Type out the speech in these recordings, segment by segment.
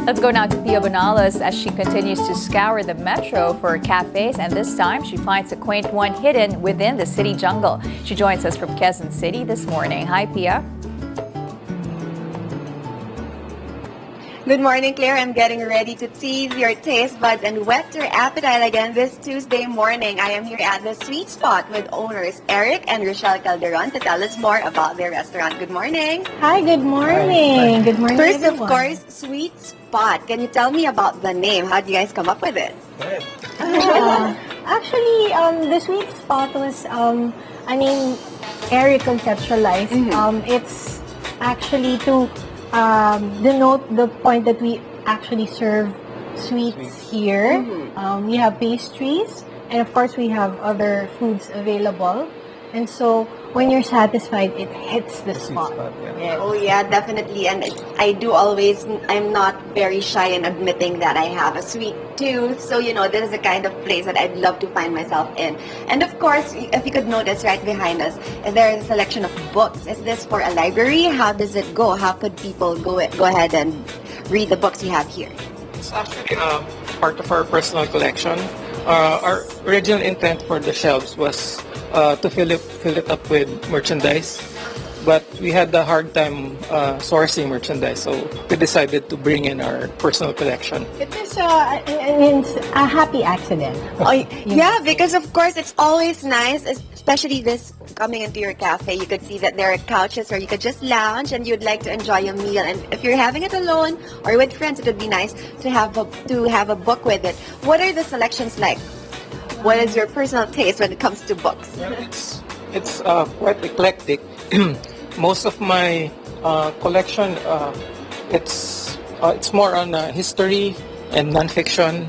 Let's go now to Pia Bonalos as she continues to scour the metro for cafes, and this time she finds a quaint one hidden within the city jungle. She joins us from Quezon City this morning. Hi, Pia. Good morning, Claire. I'm getting ready to tease your taste buds and whet your appetite again this Tuesday morning. I am here at the Sweet Spot with owners Eric and Rochelle Calderon to tell us more about their restaurant. Good morning. Hi, good morning. Good morning, First, everyone. of course, Sweet Spot. Can you tell me about the name? How did you guys come up with it? Actually, the Sweet Spot was, Eric conceptualized. It's actually to denote the point that we actually serve sweets here. We have pastries, and of course we have other foods available. And so when you're satisfied, it hits the spot. Yes. Oh yeah, definitely. And I'm not very shy in admitting that I have a sweet tooth. So, this is the kind of place that I'd love to find myself in. And of course, if you could notice right behind us, there is a selection of books. Is this for a library? How does it go? How could people go ahead and read the books you have here? It's actually part of our personal collection. Our original intent for the shelves was to fill it up with merchandise, but we had a hard time sourcing merchandise, so we decided to bring in our personal collection. It is a happy accident. Oh, yeah, because of course it's always nice, especially this coming into your cafe. You could see that there are couches where you could just lounge and you'd like to enjoy a meal. And if you're having it alone or with friends, it would be nice to have a book with it. What are the selections like? What is your personal taste when it comes to books? Well, it's quite eclectic. Most of my collection, it's more on history and nonfiction.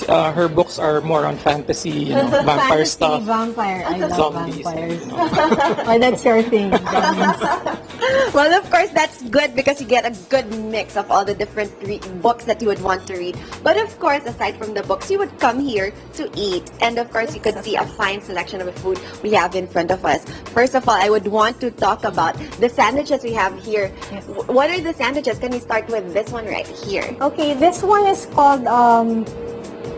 Her books are more on fantasy, vampire Fantasy, stuff. Vampire. I love zombies, vampires. Oh, that's your thing. Well, of course, that's good because you get a good mix of all the different books that you would want to read. But of course, aside from the books, you would come here to eat. And of course, you could see a fine selection of the food we have in front of us. First of all, I would want to talk about the sandwiches we have here. Yes. What are the sandwiches? Can we start with this one right here? Okay, this one is called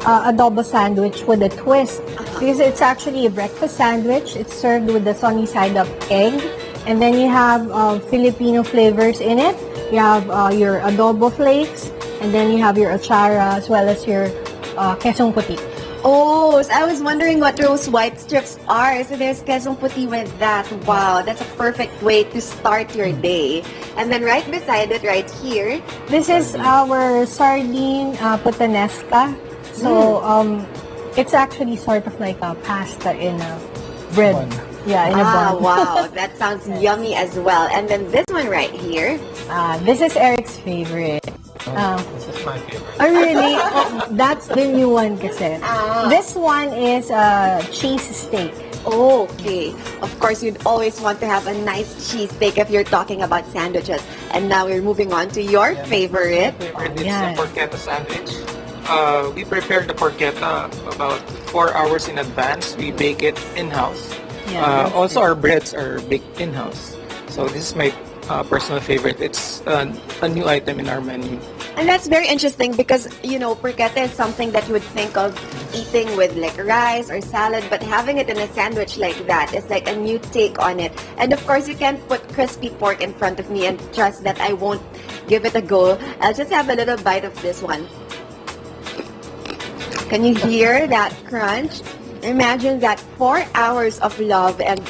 adobo sandwich with a twist. Because it's actually a breakfast sandwich. It's served with the sunny side up egg. And then you have Filipino flavors in it. You have your adobo flakes. And then you have your achara as well as your quesong puti. Oh, so I was wondering what those white strips are. So there's quesong puti with that. Wow, that's a perfect way to start your day. And then right beside it, right here, This is our sardine putanesca. So it's actually sort of like a pasta in a bread. Yeah, in a bun. wow, that sounds yummy as well. And then this one right here. This is Eric's favorite. This is my favorite. Oh, really? That's the new one kasi. This one is cheese steak. Okay. Of course, you'd always want to have a nice cheesesteak if you're talking about sandwiches. And now we're moving on to your favorite. My favorite is Yeah. the porchetta sandwich. We prepare the porchetta about 4 hours in advance. We bake it in-house. Yeah, Also, our breads are baked in-house. So this is my personal favorite. It's a new item in our menu. And that's very interesting because, porchetta is something that you would think of eating with like rice or salad, but having it in a sandwich like that is like a new take on it. And of course, you can't put crispy pork in front of me and trust that I won't give it a go. I'll just have a little bite of this one. Can you hear that crunch? Imagine that 4 hours of love, and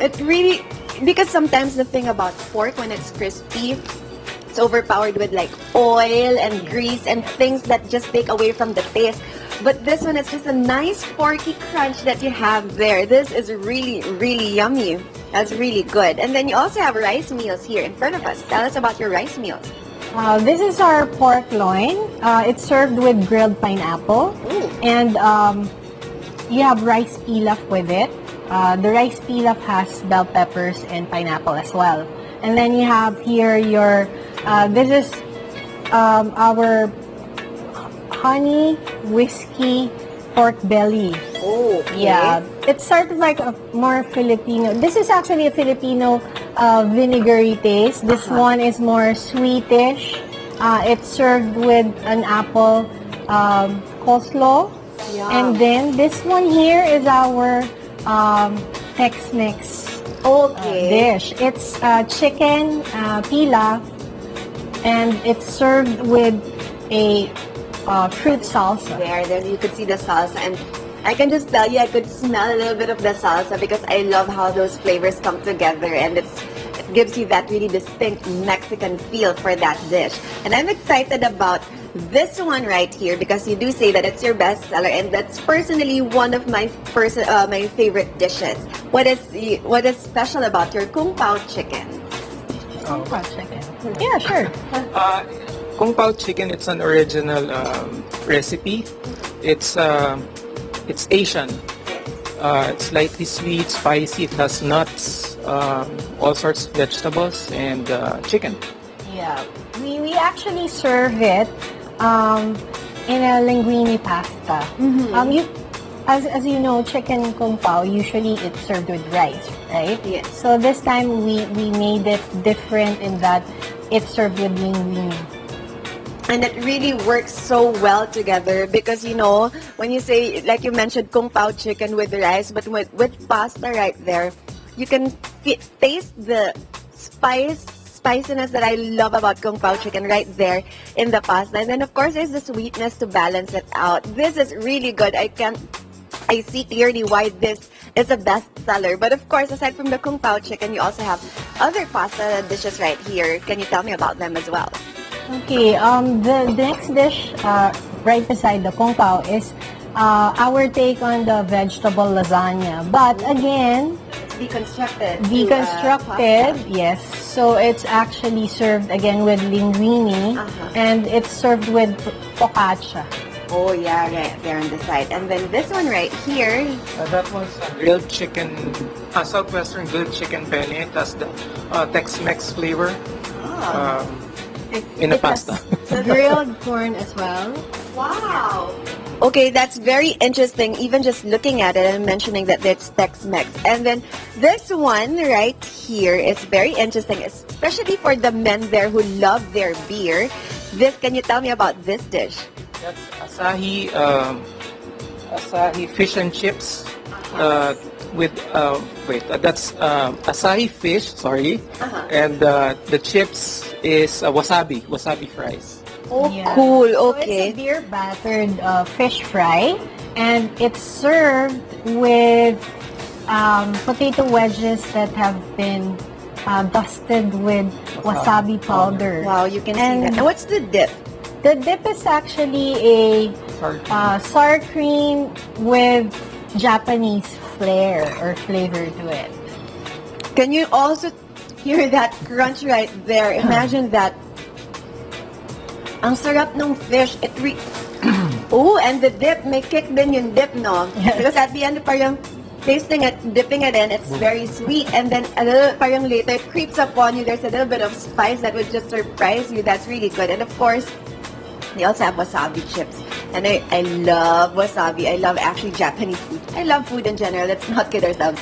it really, because sometimes the thing about pork when it's crispy, it's overpowered with like oil and grease and things that just take away from the taste. But this one is just a nice porky crunch that you have there. This is really, really yummy. That's really good. And then you also have rice meals here in front of us. Tell us about your rice meals. This is our pork loin. It's served with grilled pineapple. Ooh. And you have rice pilaf with it. The rice pilaf has bell peppers and pineapple as well. And then you have here your, this is our honey whiskey pork belly. Oh, okay. Yeah, it's sort of like a more Filipino. This is actually a Filipino vinegary taste. This one is more sweetish. It's served with an apple coleslaw. Yeah. And then this one here is our Tex-Mex Okay. dish. It's chicken pilaf, and it's served with a fruit salsa. There you could see the salsa, and I can just tell you I could smell a little bit of the salsa because I love how those flavors come together, and it gives you that really distinct Mexican feel for that dish. And I'm excited about this one right here because you do say that it's your best seller, and that's personally one of my my favorite dishes. What is special about your kung pao chicken? Kung pao chicken. Yeah, sure. Kung Pao chicken, it's an original recipe. It's Asian. It's slightly sweet, spicy. It has nuts, all sorts of vegetables, and chicken. Yeah, we actually serve it in a linguine pasta. As you know, chicken kung pao, usually it's served with rice, right? Yes. So this time we made it different in that it's served with linguine. And it really works so well together because, you know, when you say, like you mentioned, kung pao chicken with rice, but with pasta right there, you can taste the spiciness that I love about kung pao chicken right there in the pasta. And then, of course, there's the sweetness to balance it out. This is really good. I see clearly why this is a best seller. But of course, aside from the kung pao chicken, you also have other pasta dishes right here. Can you tell me about them as well? Okay, the next dish right beside the kung pao is our take on the vegetable lasagna. But again, Deconstructed. yes. So it's actually served again with linguine, and it's served with focaccia. Oh yeah, right there on the side. And then this one right here. That was a grilled chicken, southwestern grilled chicken penne. It has the Tex-Mex flavor. In a pasta. Grilled corn as well. Wow. Okay, that's very interesting. Even just looking at it and mentioning that it's Tex-Mex. And then this one right here is very interesting, especially for the men there who love their beer. Can you tell me about this dish? That's Asahi fish and chips with that's Asahi fish, sorry, and the chips is wasabi fries. Oh, Yeah. cool. So Okay. it's a beer battered fish fry, and it's served with potato wedges that have been dusted with wasabi powder. Wow, you can see And that. And what's the dip? the dip is actually a sour cream with Japanese flair or flavor to it. Can you also hear that crunch right there? Imagine that. Ang sarap ng fish. Oh, and the dip, may kick din yung dip, no? Yes. Because at the end, parang tasting it, dipping it in, it's very sweet. And then a little, parang later, it creeps up on you. There's a little bit of spice that would just surprise you. That's really good. And of course, they also have wasabi chips. And I love wasabi. I love actually Japanese food. I love food in general. Let's not kid ourselves.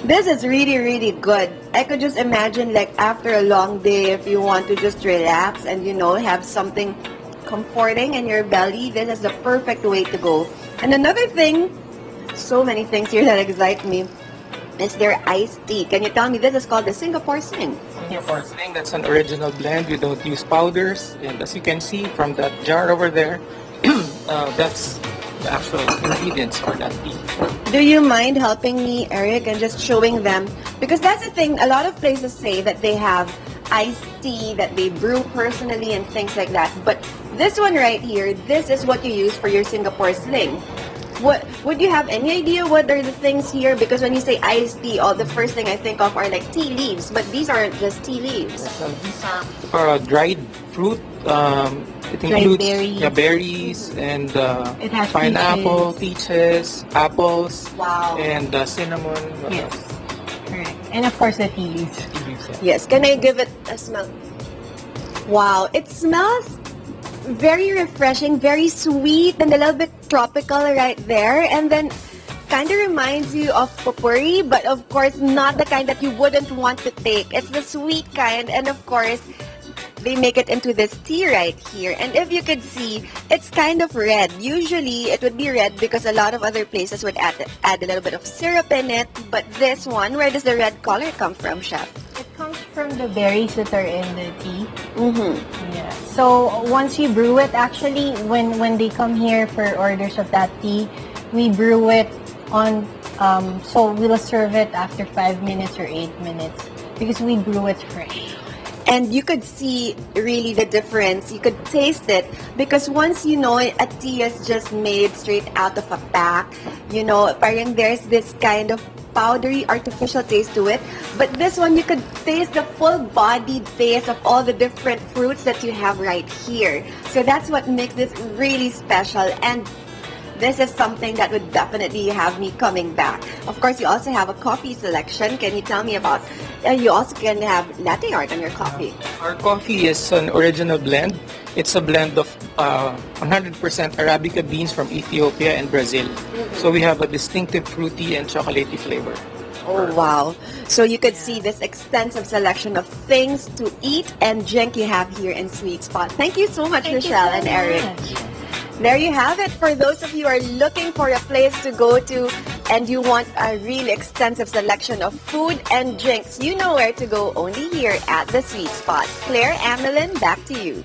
This is really, really good. I could just imagine, like, after a long day, if you want to just relax and, you know, have something comforting in your belly, this is the perfect way to go. And another thing, so many things here that excite me, is their iced tea. Can you tell me, this is called the Singapore Sling? Singapore Sling, that's an original blend. We don't use powders. And as you can see from that jar over there, that's the actual ingredients for that tea. Do you mind helping me, Eric, and just showing them? Because that's the thing, a lot of places say that they have iced tea that they brew personally and things like that. But this one right here, this is what you use for your Singapore Sling. Would you have any idea what are the things here? Because when you say iced tea, the first thing I think of are like tea leaves, but these aren't just tea leaves. So these are dried fruit. It includes berries and It has pineapple, peaches, apples, Wow. and cinnamon. Yes. Correct. And of course the tea leaves. Yes, can I give it a smell? Wow, it smells very refreshing, very sweet, and a little bit tropical right there. And then kind of reminds you of potpourri, but of course not the kind that you wouldn't want to take. It's the sweet kind, and of course they make it into this tea right here. And if you could see, it's kind of red. Usually it would be red because a lot of other places would add a little bit of syrup in it. But this one, where does the red color come from, Chef? It comes from the berries that are in the tea. Mm-hmm. Yeah. So once you brew it, actually, when they come here for orders of that tea, we brew it on. So we'll serve it after 5 minutes or 8 minutes because we brew it fresh. And you could see really the difference. You could taste it because once you know a tea is just made straight out of a pack, you know, parang there's this kind of powdery artificial taste to it. But this one, you could taste the full-bodied taste of all the different fruits that you have right here. So that's what makes this really special. And this is something that would definitely have me coming back. Of course, you also have a coffee selection. Can you tell me about, you also can have latte art on your coffee. Our coffee is an original blend. It's a blend of 100% Arabica beans from Ethiopia and Brazil. So we have a distinctive fruity and chocolatey flavor. Oh, wow. So you could see this extensive selection of things to eat and drink you have here in Sweet Spot. Thank you so much, Rochelle and Eric. There you have it. For those of you who are looking for a place to go to and you want a really extensive selection of food and drinks, you know where to go, only here at the Sweet Spot. Claire, Amelin, back to you.